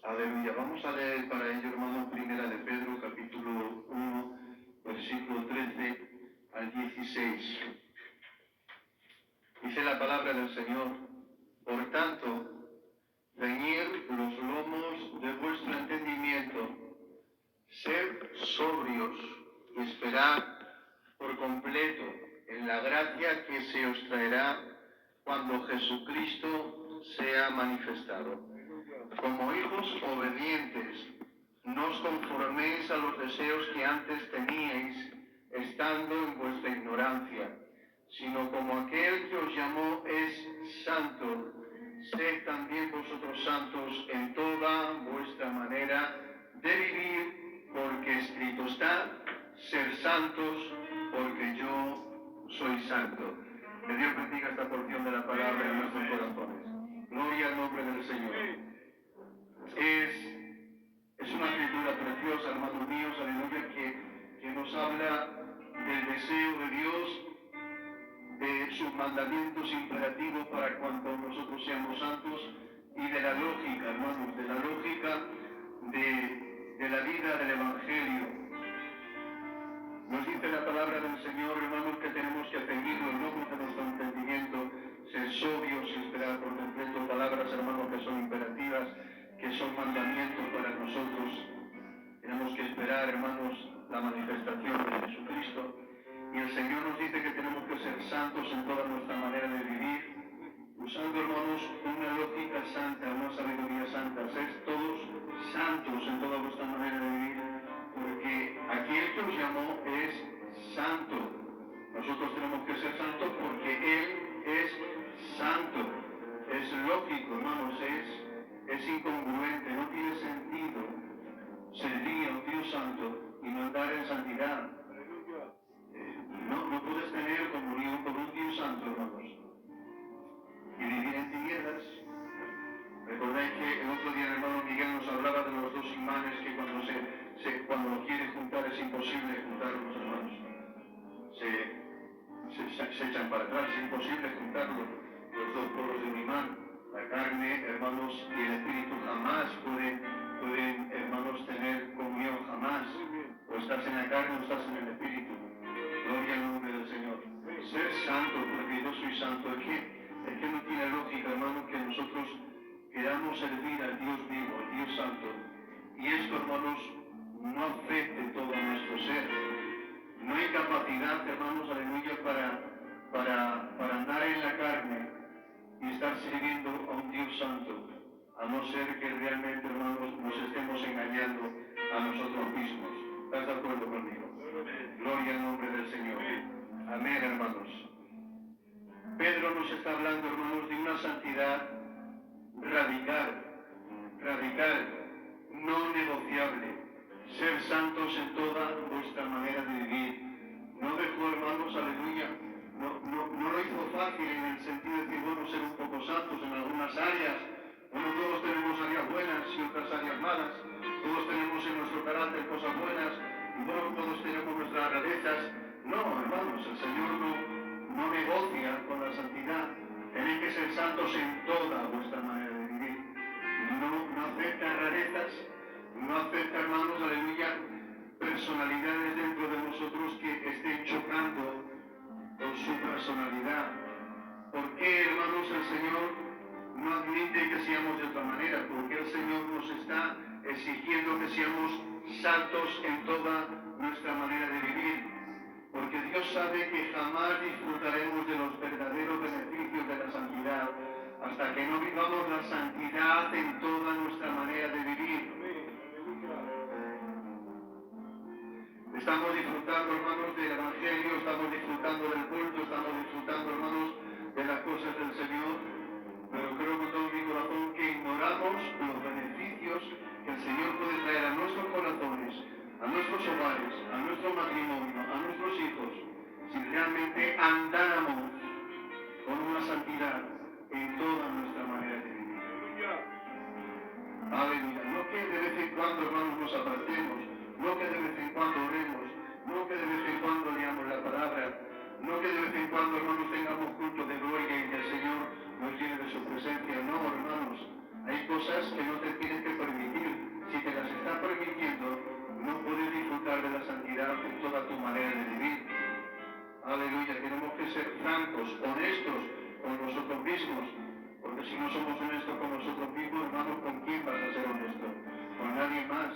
Aleluya. Vamos a leer para ello, hermano, Primera de Pedro, capítulo 1, versículo 13 al 16. Dice la palabra del Señor: por tanto, ceñid los lomos de vuestro entendimiento, sed sobrios y esperad por completo en la gracia que se os traerá cuando Jesucristo sea manifestado. Como hijos obedientes, no os conforméis a los deseos que antes teníais, estando en vuestra ignorancia, sino como aquel que os llamó es santo, sed también vosotros santos en toda vuestra manera de vivir, porque escrito está: ser santos, porque yo soy santo. Que Dios bendiga esta porción de la palabra en nuestros corazones. Gloria al nombre del Señor. Es una escritura preciosa, hermanos míos, aleluya, que nos habla del deseo de Dios, de sus mandamientos imperativos para cuando nosotros seamos santos, y de la lógica, hermanos, de la lógica de la vida del Evangelio. Nos dice la palabra del Señor, hermanos, que tenemos que ceñir los lomos de nuestro entendimiento, ser sobrios y esperar por completo. Palabras, hermanos, que son imperativas, que son mandamientos para nosotros. Tenemos que esperar, hermanos, la manifestación de Jesucristo. Y el Señor nos dice que tenemos que ser santos en toda nuestra manera de vivir, usando, hermanos, una lógica santa, una sabiduría santa. Sed todos santos en toda vuestra manera de vivir, porque aquel que os llamó es santo. Nosotros tenemos que ser santos porque Él es santo. Es lógico, hermanos, es incongruente, no tiene sentido servir a un Dios santo y no andar en santidad. No puedes tener comunión con un Dios santo, hermanos, y vivir en tinieblas. Recordáis que el otro día el hermano Miguel nos hablaba de los dos imanes que cuando los quiere juntar es imposible juntarlos, hermanos. Se echan para atrás, es imposible juntarlos, los dos polos de un imán. La carne, hermanos, y el espíritu jamás pueden, hermanos, tener comunión, jamás. O estás en la carne o estás en el espíritu. Gloria al nombre del Señor. Ser santo, porque yo soy santo. Es que no tiene lógica, hermano, que nosotros queramos servir al Dios vivo, al Dios santo. Y esto, hermanos, no afecte todo nuestro ser. No hay capacidad, hermanos, aleluya, para andar en la carne y estar sirviendo a un Dios santo, a no ser que realmente, hermanos, nos estemos engañando a nosotros mismos. ¿Estás de acuerdo conmigo? Gloria al nombre del Señor. Amén, hermanos. Pedro nos está hablando, hermanos, de una santidad radical, no negociable. Ser santos en toda vuestra manera de vivir. No dejó, hermanos, aleluya, no lo hizo fácil en el sentido de decir, bueno, ser un poco santos en algunas áreas. Bueno, todos tenemos áreas buenas y otras áreas malas. Todos tenemos en nuestro carácter cosas buenas y bueno, todos tenemos nuestras rarezas. No, hermanos, el Señor no negocia con la santidad. Tenéis que ser santos en toda vuestra manera de vivir. No acepta rarezas, no acepta, hermanos, aleluya, personalidades dentro de nosotros que estén chocando con su personalidad. ¿Por qué, hermanos, el Señor no admite que seamos de otra manera? Porque el Señor nos está exigiendo que seamos santos en toda nuestra manera de vivir. Porque Dios sabe que jamás disfrutaremos de los verdaderos beneficios de la santidad hasta que no vivamos la santidad en toda nuestra manera de vivir. Estamos disfrutando, hermanos, del Evangelio, estamos disfrutando del culto, estamos disfrutando, hermanos, de las cosas del Señor, pero creo con todo mi corazón que ignoramos los beneficios que el Señor puede traer a nuestros corazones, a nuestros hogares, a nuestro matrimonio, a nuestros hijos, si realmente andáramos con una santidad en toda nuestra manera de vivir. Aleluya. No que de vez en cuando, hermanos, nos apartemos, no que de vez en cuando oremos, no que de vez en cuando leamos la palabra, no que de vez en cuando, hermanos, tengamos culto de gloria y que el Señor nos llene de su presencia. No, hermanos, hay cosas mismos, porque si no somos honestos con nosotros mismos, hermanos, ¿con quién vas a ser honesto? Con nadie más.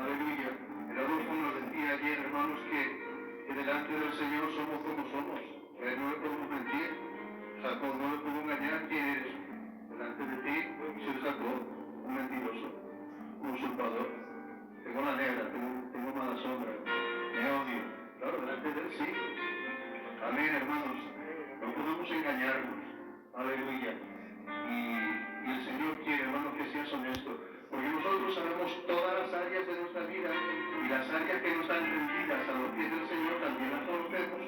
Aleluya. El Adolfo nos decía ayer, hermanos, que delante del Señor somos como somos, que no le podemos mentir. Jacob no le pudo engañar. ¿Quién eres? Delante de ti soy Jacob, un mentiroso, un usurpador. Tengo la negra, tengo mala sombra, me odio. Claro, delante de él sí. Amén, hermanos. No podemos engañarnos. Aleluya. Y el Señor quiere, hermanos, que seas honesto. Porque nosotros sabemos todas las áreas de nuestra vida y las áreas que no están rendidas a los pies del Señor también las conocemos.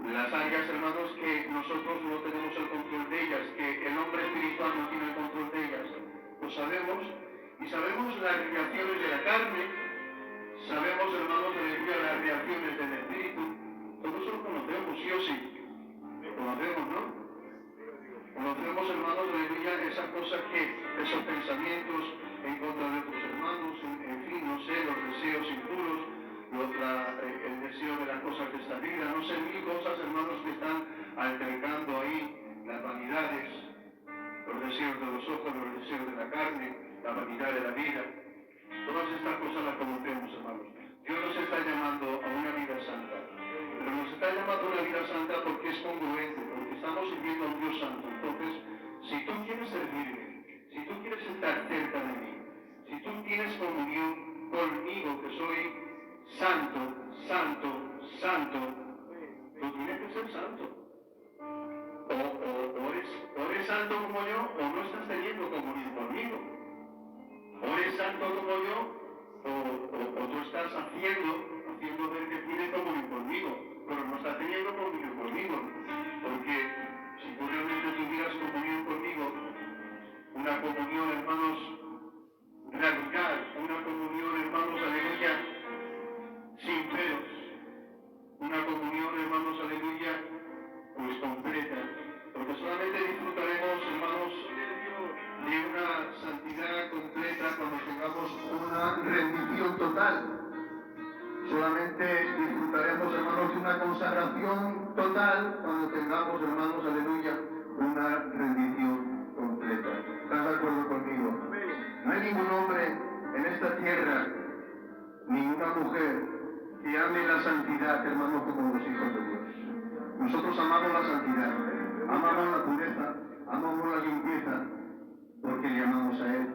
Las áreas, hermanos, que nosotros no tenemos el control de ellas, que el hombre espiritual no tiene el control de ellas, lo sabemos. Y sabemos las reacciones de la carne, sabemos, hermanos, las reacciones del espíritu. Todo eso lo conocemos, sí o sí. Lo conocemos, ¿no? Conocemos, hermanos, esas cosas esos pensamientos en contra de otros hermanos, en fin, no sé, los deseos impuros, el deseo de las cosas de esta vida, no sé, mil cosas, hermanos, que están altercando ahí, las vanidades, los deseos de los ojos, los deseos de la carne, la vanidad de la vida. Todas estas cosas las conocemos, hermanos. Dios nos está llamando a una vida santa, pero nos está llamando a una vida santa porque es congruente, porque estamos sirviendo a un Dios santo. Entonces, si tú quieres servirme, si tú quieres estar cerca de mí, si tú tienes comunión conmigo, que soy santo, santo, santo, tú tienes que ser santo. O eres santo como yo, o no estás teniendo comunión conmigo. O eres santo como yo, o tú estás haciendo ver que tienes comunión conmigo, pero no estás teniendo comunión conmigo. Porque si tú realmente tuvieras comunión conmigo, una comunión, hermanos, radical, una comunión, hermanos, aleluya, sin pelos, una comunión, hermanos, aleluya, pues completa, porque solamente disfrutaremos, hermanos, de una santidad completa cuando tengamos una rendición total. Solamente disfrutaremos, hermanos, de una consagración total cuando tengamos, hermanos, aleluya, una rendición completa. ¿Estás de acuerdo conmigo? No hay ningún hombre en esta tierra, ninguna mujer que ame la santidad, hermanos, como los hijos de Dios. Nosotros amamos la santidad, amamos la pureza, amamos la limpieza, porque le amamos a Él.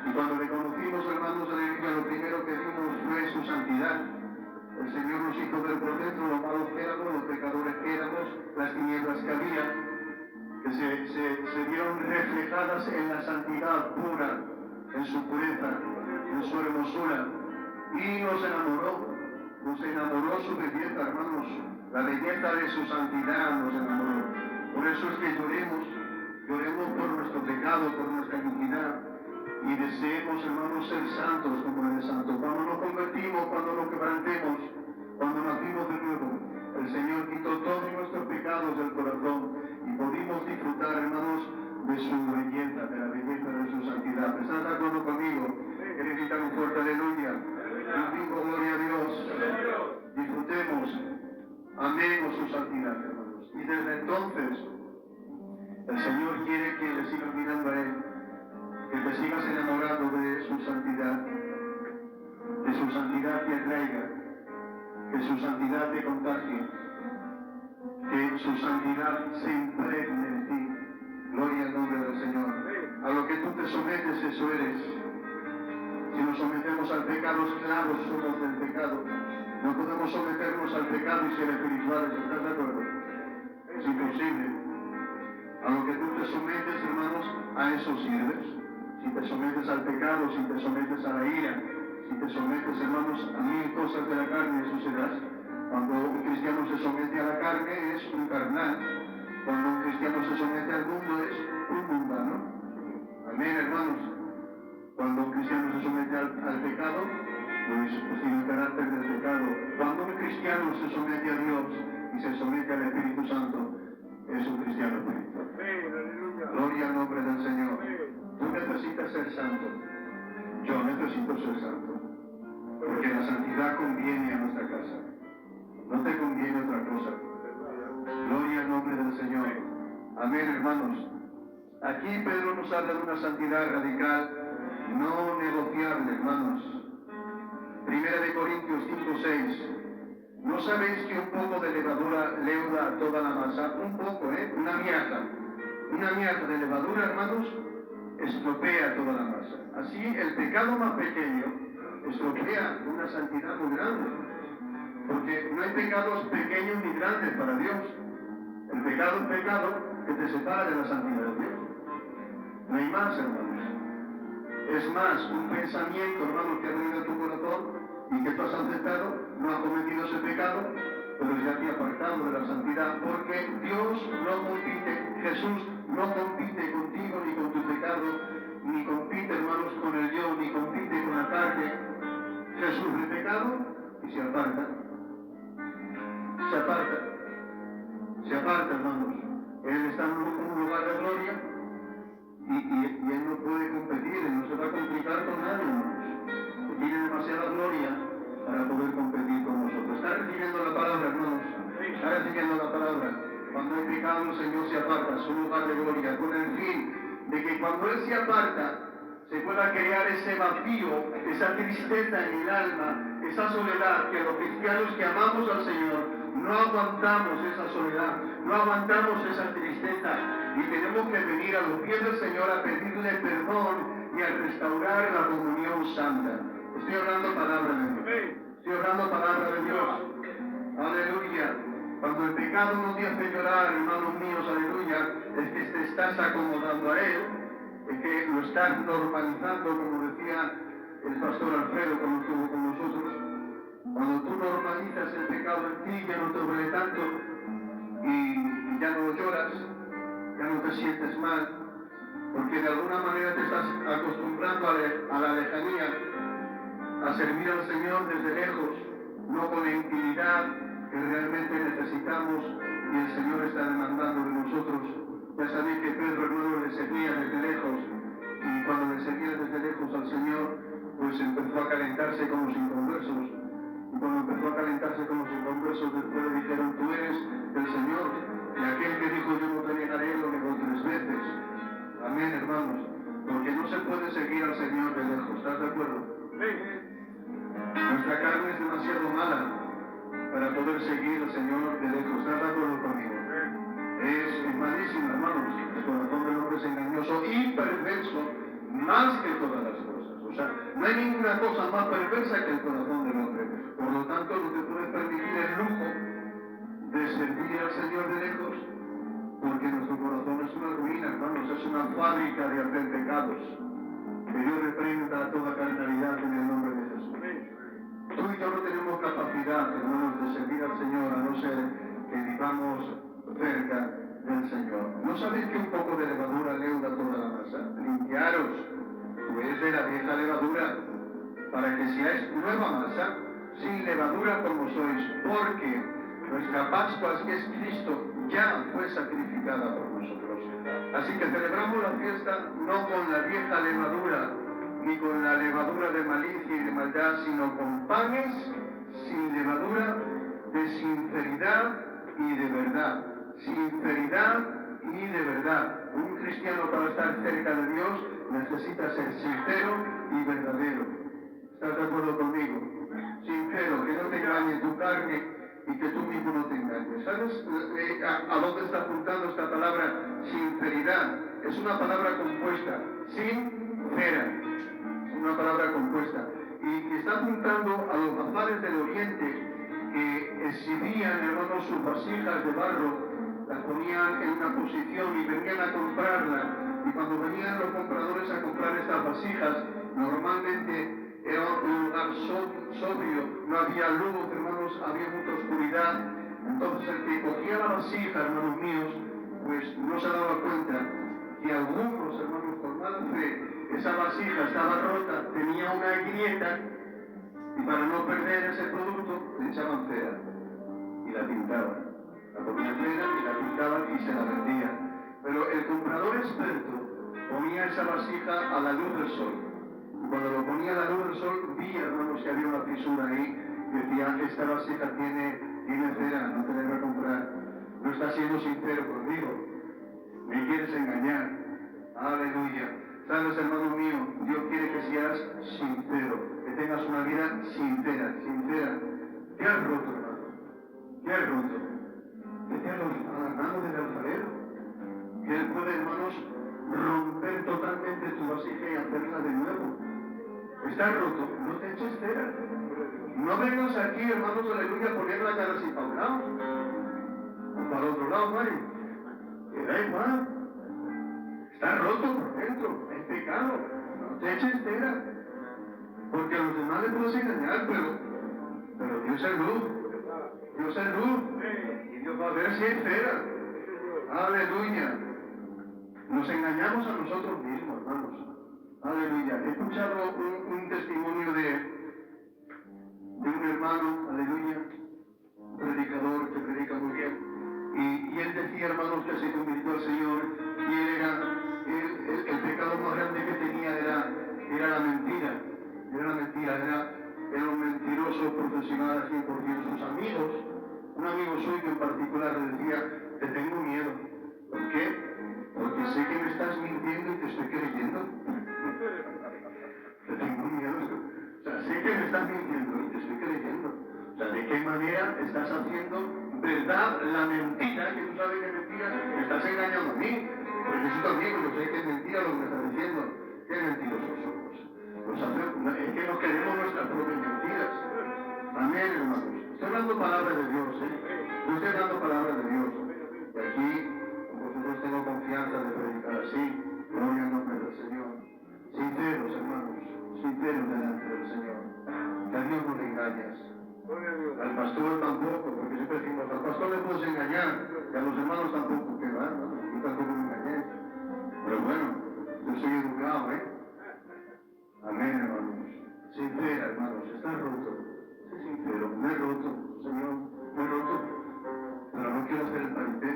Y cuando le conocimos, hermanos, aleluya, lo primero que vimos fue su santidad. El Señor nos hizo ver por dentro lo malos que éramos, los pecadores que éramos, las tinieblas que había, que se vieron reflejadas en la santidad pura, en su pureza, en su hermosura. Y nos enamoró su belleza, hermanos. La belleza de su santidad nos enamoró. Por eso es que lloremos por nuestro pecado, por nuestra iniquidad, y deseemos, hermanos, ser santos como Él es santo. Cuando nos convertimos, cuando nos quebrantemos, cuando nacimos de nuevo, el Señor quitó todos nuestros pecados del corazón y pudimos disfrutar, hermanos, de su belleza, de la belleza de su santidad. ¿Estás de acuerdo conmigo? ¿Quieres gritar un fuerte aleluya? Un vivo gloria a Dios. Disfrutemos, amemos su santidad, hermanos. Y desde entonces, el Señor quiere que le sigas mirando a Él, que te sigas enamorando de su santidad, que su santidad te atraiga, que su santidad te contagie, que su santidad se impregne en ti. Gloria al nombre del Señor. A lo que tú te sometes, eso eres. Si nos sometemos al pecado, esclavos somos del pecado. No podemos someternos al pecado y ser espirituales. ¿Estás de acuerdo? Es imposible. A lo que tú te sometes, hermanos, a eso sirves. Si te sometes al pecado, si te sometes a la ira, si te sometes, hermanos, a mil cosas de la carne, eso serás. Cuando un cristiano se somete a la carne, es un carnal. Cuando un cristiano se somete al mundo, es un mundano. Amén, hermanos. Cuando un cristiano se somete al pecado, pues tiene el carácter del pecado. Cuando un cristiano se somete a Dios y se somete al Espíritu Santo, es un cristiano espiritual. Gloria al nombre del Señor. Tú necesitas ser santo. Yo necesito ser santo. Porque la santidad conviene a nuestra casa. No te conviene otra cosa. Gloria al nombre del Señor. Amén, hermanos. Aquí Pedro nos habla de una santidad radical, no negociable, hermanos. Primera de Corintios 5:6. ¿No sabéis que un poco de levadura leuda a toda la masa? Un poco, una miaja de levadura, hermanos, estropea toda la masa. Así, el pecado más pequeño estropea una santidad muy grande. Porque no hay pecados pequeños ni grandes para Dios. El pecado es pecado que te separa de la santidad de Dios. No hay más, hermanos. Es más, un pensamiento, hermanos, que ha venido a tu corazón y que tú has aceptado, no has cometido ese pecado, pero ya te ha apartado de la santidad, porque Dios no compite, Jesús no compite contigo ni con tu pecado, ni compite, hermanos, con el yo, ni compite con la carne. Jesús de pecado y se aparta. Se aparta, hermanos. Él está en un lugar de gloria y Él no puede competir, Él no se va a complicar con nadie, hermanos. Tiene demasiada gloria para poder competir con nosotros. Está recibiendo la palabra, hermanos. Está recibiendo la palabra. Cuando hay pecado, el Señor se aparta, su lugar de gloria, con el fin de que cuando Él se aparta, se pueda crear ese vacío, esa tristeza en el alma, esa soledad que los cristianos que amamos al Señor no aguantamos esa soledad, no aguantamos esa tristeza y tenemos que venir a los pies del Señor a pedirle perdón y a restaurar la comunión santa. Estoy hablando palabra de Dios. Estoy hablando palabra de Dios. Aleluya. Cuando el pecado no te hace llorar, hermanos míos, aleluya, es que te estás acomodando a Él, es que lo estás normalizando, como decía el pastor Alfredo cuando estuvo con nosotros. Cuando tú normalizas el pecado en ti, ya no te duele tanto y ya no lloras, ya no te sientes mal, porque de alguna manera te estás acostumbrando a la lejanía, a servir al Señor desde lejos, no con la intimidad que realmente necesitamos y el Señor está demandando de nosotros. Ya sabéis que Pedro, hermano, le seguía desde lejos y cuando le seguía desde lejos al Señor, pues empezó a calentarse con los inconversos. Y cuando empezó a calentarse con los inconversos, después le dijeron, tú eres el Señor. Y aquel que dijo, yo no te negaré, lo negó 3 veces. Amén, hermanos. Porque no se puede seguir al Señor de lejos. ¿Estás de acuerdo? Nuestra carne es demasiado mala para poder seguir al Señor de lejos. ¿Estás de acuerdo conmigo? Es malísimo, hermanos. El corazón del hombre es engañoso y perverso más que todas las cosas. O sea, no hay ninguna cosa más perversa que el corazón del hombre. Por lo tanto, no te puedes permitir el lujo de servir al Señor de lejos, porque nuestro corazón es una ruina, hermanos, es una fábrica de hacer pecados. Que Dios reprenda toda carnalidad en el nombre de Jesús. Tú y yo no tenemos capacidad, hermanos, de servir al Señor, a no ser que vivamos cerca del Señor. ¿No sabéis que un poco de levadura leuda toda la masa? Limpiaros, pues, de la vieja levadura, para que seáis nueva masa, sin levadura como sois, porque nuestra Pascua, que es Cristo, ya fue sacrificada por nosotros. Así que celebramos la fiesta no con la vieja levadura, ni con la levadura de malicia y de maldad, sino con panes sin levadura, de sinceridad y de verdad. Sinceridad y de verdad. Un cristiano, para estar cerca de Dios, necesita ser sincero y verdadero. ¿Estás de acuerdo conmigo? Sincero, que no te engañe tu carne y que tú mismo no te engañes. ¿Sabes a dónde está apuntando esta palabra sinceridad? Es una palabra compuesta, sincera, una palabra compuesta, y está apuntando a los bazares del Oriente que exhibían, hermanos, sus vasijas de barro, las ponían en una posición y venían a comprarla, y cuando venían los compradores a comprar estas vasijas, normalmente era un lugar sobrio, no había luz, hermanos, había mucha oscuridad. Entonces el que cogía la vasija, hermanos míos, pues no se daba cuenta que algunos, hermanos, por mala fe, esa vasija estaba rota, tenía una grieta, y para no perder ese producto le echaban cera y la pintaban. La ponían cera y la pintaban y se la vendían. Pero el comprador experto ponía esa vasija a la luz del sol. Y cuando lo ponía a la luz del sol, veía, hermanos, que había una fisura ahí, y decía, esta vasija tiene cera, no te la voy a comprar. No está siendo sincero conmigo. dejes engañar. Aleluya. Sabes, hermano mío, Dios quiere que seas sincero, que tengas una vida sincera, sincera. ¿Qué has roto, hermano? ¿Qué has roto? ¿Qué te ha roto a las manos del alfarero? Que Él puede, hermanos, romper totalmente tu vasija y hacerla de nuevo. ¿Estás roto? No te eches cera. No vengas aquí, hermanos, aleluya, a poner la cara así para un lado o para el otro lado, ¿vale? Que da igual. Está roto por dentro, es pecado. No te eches cera. Porque a los demás les puedes engañar, pero Dios es luz. Dios es luz. Y Dios va a ver si es cera. Aleluya. Nos engañamos a nosotros mismos, hermanos. Aleluya. He escuchado un testimonio de un hermano, aleluya, un predicador que predica muy bien. Y él decía, hermanos, que se convirtió al Señor y el pecado más grande que tenía era la mentira. Era un mentiroso profesional al 100%. Sus amigos, un amigo suyo en particular, le decía, te tengo miedo. ¿Por qué? Porque sé que me estás mintiendo y te estoy creyendo. Te tengo miedo. O sea, sé que me estás mintiendo y te estoy creyendo. O sea, ¿de qué manera estás haciendo verdad la mentira? Que tú sabes que es mentira, me estás engañando a mí. Porque yo también, yo sé que es mentira lo que me estás diciendo. Qué mentirosos somos. Es que nos queremos nuestras propias mentiras. Amén, hermanos. Estoy hablando palabras de Dios, Yo estoy hablando palabras de Dios. Y aquí, vosotros tengo confianza de predicar así. Gloria al nombre del Señor. Sinceros, hermanos. Sinceros delante del Señor. Que a Dios no le engañas. Al pastor tampoco, porque siempre decimos, al pastor le puedes engañar, y a los hermanos tampoco, que va, ¿no? Yo tampoco me engañé. Pero bueno, yo soy educado, Amén, hermanos. Sincera, hermanos, está roto. Sé sincero, me he roto, Señor, me he roto. Pero no quiero hacer el paripé.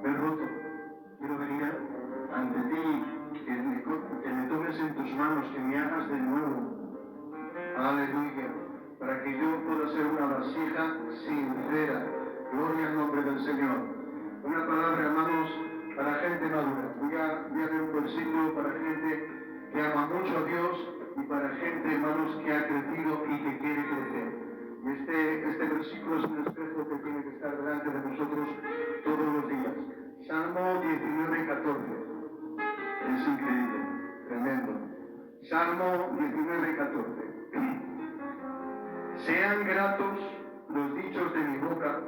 Me he roto. Quiero venir ante ti, que me tomes en tus manos, que me hagas de nuevo. Aleluya. Para que yo pueda ser una vasija sincera. Gloria al nombre del Señor. Una palabra, hermanos, para gente madura. Voy a leer un versículo para gente que ama mucho a Dios y para gente, hermanos, que ha crecido y que quiere crecer. Y este versículo es un espejo que tiene que estar delante de nosotros todos los días. Salmo 19:14. Es increíble, tremendo. Salmo 19:14. Sean gratos los dichos de mi boca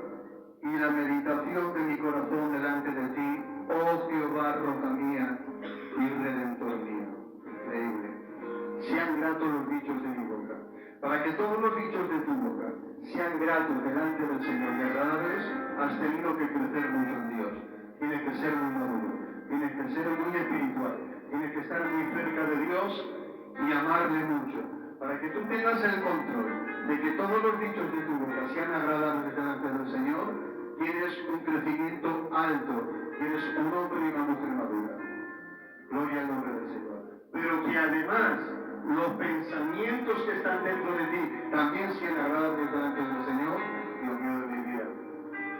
y la meditación de mi corazón delante de ti, oh Jehová, roca mía y redentor mío. Increíble. Sean gratos los dichos de mi boca. Para que todos los dichos de tu boca sean gratos delante del Señor y agradables, has tenido que crecer mucho en Dios. Tienes que ser muy maduro. Tienes que ser muy espiritual. Tienes que estar muy cerca de Dios y amarle mucho. Para que tú tengas el control de que todos los dichos de tu boca sean agradables delante del Señor, tienes un crecimiento alto, tienes un hombre y una mujer madura. Gloria al nombre del Señor. Pero que además los pensamientos que están dentro de ti también sean agradables delante del Señor, Dios mío de mi vida.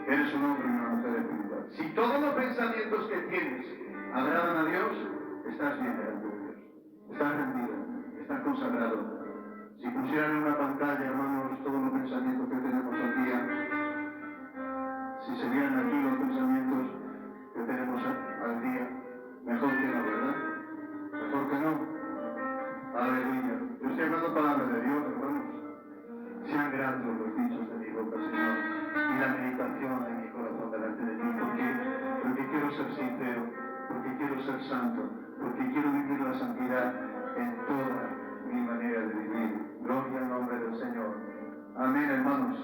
Eres un hombre y una mujer espiritual. Si todos los pensamientos que tienes agradan a Dios, estás bien delante de Dios. Estás rendido, estás consagrado. Si pusieran en una pantalla, hermanos, todos los pensamientos que tenemos al día, si se vieran aquí los pensamientos que tenemos al día, mejor que no, ¿verdad? Mejor que no. Aleluya. Yo estoy hablando palabras de Dios, hermanos. Sean gratos los dichos de mi boca, Señor, y la meditación de mi corazón delante de ti, porque quiero ser sincero, porque quiero ser santo, porque quiero vivir la santidad en toda mi manera de vivir. Gloria al nombre del Señor. Amén, hermanos.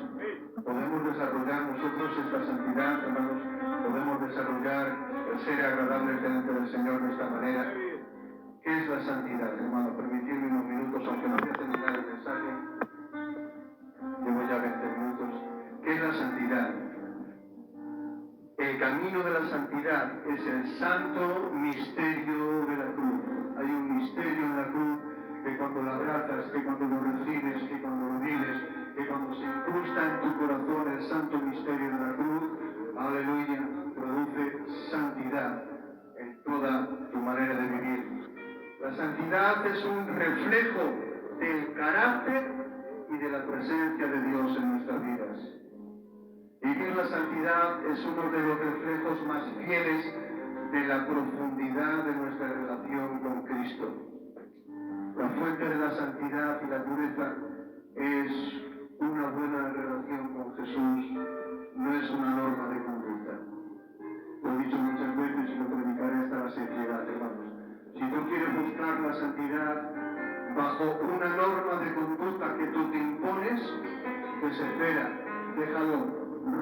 Podemos desarrollar nosotros esta santidad, hermanos. Podemos desarrollar el ser agradables delante del Señor de esta manera. ¿Qué es la santidad, hermano? Permitidme unos minutos, aunque no voy a terminar el mensaje. Llevo ya 20 minutos. ¿Qué es la santidad? El camino de la santidad es el santo misterio de la cruz. Hay un misterio en la cruz que cuando lo abrazas, que cuando lo recibes, que cuando lo vives, que cuando se incrusta en tu corazón el santo misterio de la cruz, aleluya, produce santidad. santidad es un reflejo del carácter y de la presencia de Dios en nuestras vidas. Vivir la santidad es uno de los reflejos más fieles de la profundidad de nuestra relación con Cristo. La fuente de la santidad y la pureza es una buena relación con Jesús, no es una norma de conducta. Lo he dicho muchas veces y lo predicaré hasta la saciedad, hermanos. Si tú quieres buscar la santidad bajo una norma de conducta que tú te impones, desespera, déjalo,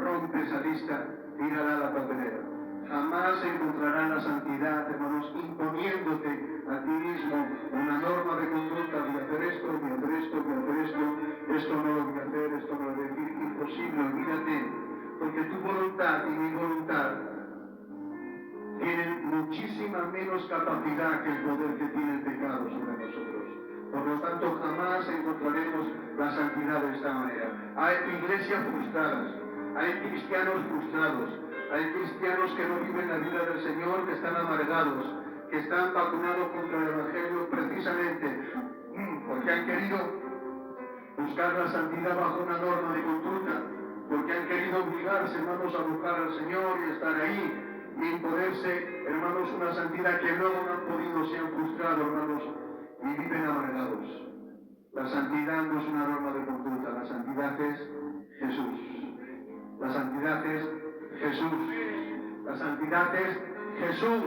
rompe esa lista, tírala a la papelera. Jamás encontrarás la santidad, hermanos, imponiéndote a ti mismo una norma de conducta. Voy a hacer esto, voy a hacer esto, voy a hacer esto no lo voy a hacer, esto no lo voy a decir. Imposible, olvídate, porque tu voluntad y mi voluntad tienen muchísima menos capacidad que el poder que tiene el pecado sobre nosotros. Por lo tanto, jamás encontraremos la santidad de esta manera. Hay iglesias frustradas, hay cristianos frustrados, hay cristianos que no viven la vida del Señor, que están amargados, que están vacunados contra el Evangelio precisamente porque han querido buscar la santidad bajo una norma de conducta, porque han querido obligarse, hermanos, a buscar al Señor y estar ahí y imponerse, hermanos, una santidad que luego no han podido, se han frustrado, hermanos, y viven amargados. La santidad no es una norma de conducta, la santidad es Jesús. La santidad es Jesús. La santidad es Jesús.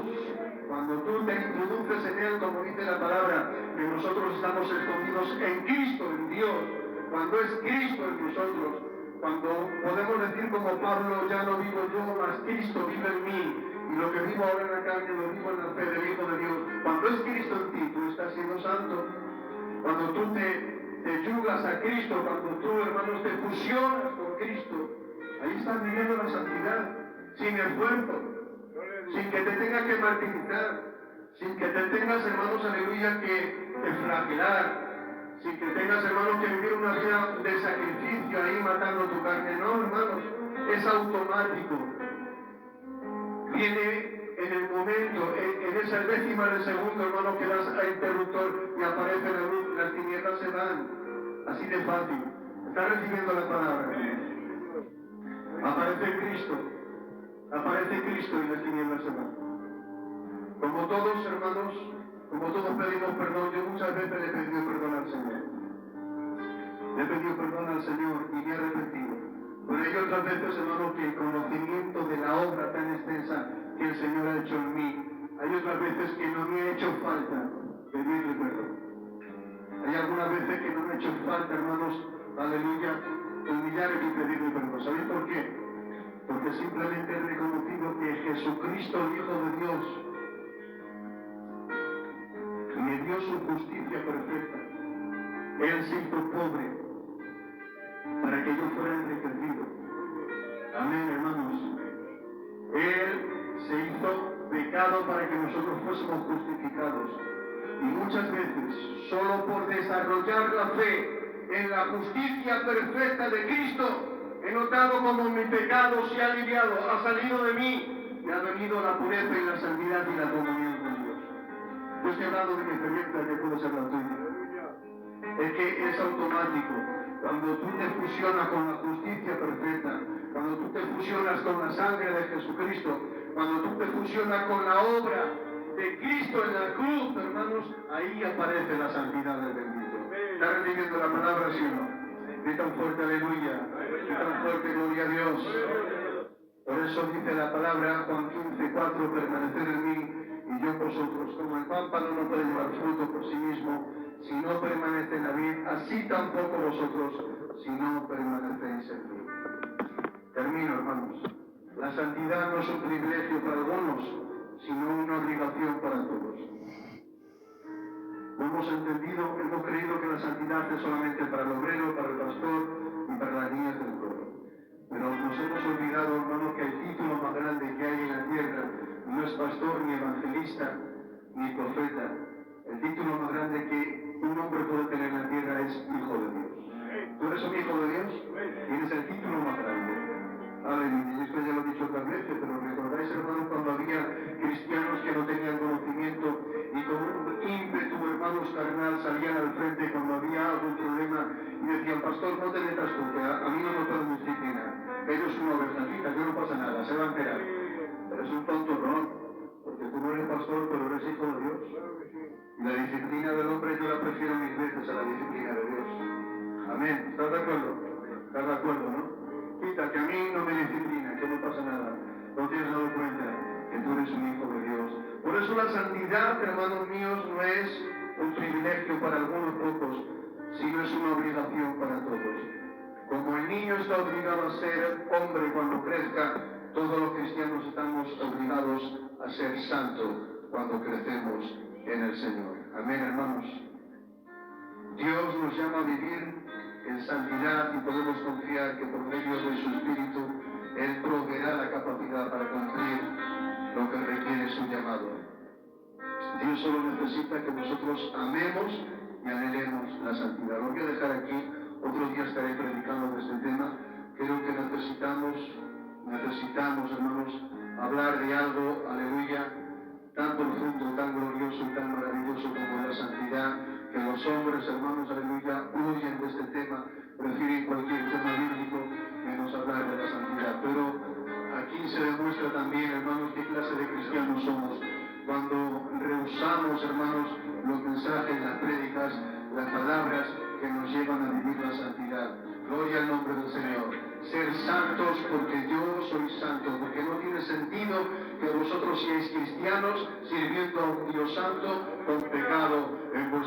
Cuando tú te introduces en Él, como dice la palabra, que nosotros estamos escondidos en Cristo, en Dios, cuando es Cristo en nosotros, cuando podemos decir como Pablo, ya no vivo yo, mas Cristo vive en mí, y lo que vivo ahora en la carne lo vivo en la fe del Hijo de Dios. Cuando es Cristo en ti, tú estás siendo santo. Cuando tú te yugas a Cristo, cuando tú, hermanos, te fusionas con Cristo, ahí estás viviendo la santidad, sin esfuerzo, sin que te tengas que martirizar, sin que te tengas, hermanos, aleluya, que flagelar, sin que tengas, hermanos, que vivir una vida de sacrificio ahí matando tu carne. No, hermanos, es automático. Viene en el momento, en esa décima de segundo, hermano, que das a interruptor y aparece la luz, las tinieblas se van. Así de fácil. Está recibiendo la palabra. Aparece Cristo y las tinieblas se van. Como todos, hermanos, como todos pedimos perdón, yo muchas veces le he pedido perdón al Señor. Le he pedido perdón al Señor y me he arrepentido. Pero hay otras veces, hermanos, que el conocimiento de la obra tan extensa que el Señor ha hecho en mí, hay otras veces que no me ha hecho falta pedirle perdón. Hay algunas veces que no me ha hecho falta, hermanos, aleluya, humillarme y pedirle perdón. ¿Sabéis por qué? Porque simplemente he reconocido que Jesucristo, el Hijo de Dios, me dio su justicia perfecta. Él se hizo pobre para que yo fuera enriquecido. Amén, hermanos. Él se hizo pecado para que nosotros fuésemos justificados. Y muchas veces, solo por desarrollar la fe en la justicia perfecta de Cristo, he notado como mi pecado se ha aliviado, ha salido de mí y ha venido la pureza y la santidad y la comunión con Dios. Yo estoy hablando de mi experiencia, que puede ser la tuya. Es que es automático. Cuando tú te fusionas con la justicia perfecta, cuando tú te fusionas con la sangre de Jesucristo, cuando tú te fusionas con la obra de Cristo en la cruz, hermanos, ahí aparece la santidad del bendito. ¿Está recibiendo la palabra, sí o no? Grita un fuerte aleluya, grita un fuerte gloria a Dios. Por eso dice la palabra, Juan 15:4, permanecer en mí y yo en vosotros. Como el pámpano no puede llevar fruto por sí mismo, si no permanece en la vid, así tampoco vosotros, si no permanecéis en mí. Termino, hermanos. La santidad no es un privilegio para algunos, sino una obligación para todos. Lo hemos entendido, hemos creído que la santidad es solamente para el obrero, para el pastor y para las niñas del coro. Pero nos hemos olvidado, hermanos, que el título más grande que hay en la tierra no es pastor, ni evangelista, ni profeta. El título más grande que un hombre puede tener en la tierra es hijo de Dios. ¿Tú eres un hijo de Dios? Tienes el título más grande. Aleluya. Esto ya lo he dicho otras veces, pero recordáis, hermanos, cuando había cristianos que no tenían conocimiento y con un ímpetu, hermanos, pastor, pero eres hijo de Dios. Y la disciplina del hombre yo la prefiero mil veces a la disciplina de Dios. Amén. ¿Estás de acuerdo? ¿Estás de acuerdo, no? Quita, que a mí no me disciplina, que no pasa nada. No tienes dado cuenta que tú eres un hijo de Dios. Por eso la santidad, hermanos míos, no es un privilegio para algunos pocos, sino es una obligación para todos. Como el niño está obligado a ser hombre cuando crezca, todos los cristianos estamos obligados a ser santos cuando crecemos en el Señor. Amén, hermanos. Dios nos llama a vivir en santidad y podemos confiar que por medio de su Espíritu Él proveerá la capacidad para cumplir lo que requiere su llamado. Dios solo necesita que nosotros amemos y anhelemos la santidad. Lo voy a dejar aquí, otro día estaré predicando de este tema. Creo que necesitamos, hermanos, hablar de algo, aleluya, tan profundo, tan glorioso y tan maravilloso como la santidad, que los hombres, hermanos, aleluya, huyen de este tema, prefieren cualquier tema bíblico menos hablar de la santidad. Pero aquí se demuestra también, hermanos, qué clase de cristianos somos. Cuando rehusamos, hermanos, los mensajes, las prédicas, las palabras que nos llevan a vivir la santidad. Gloria al nombre del Señor. Ser santos porque yo soy santo, porque no tiene sentido que vosotros seáis cristianos sirviendo a un Dios santo con pecado en vuestro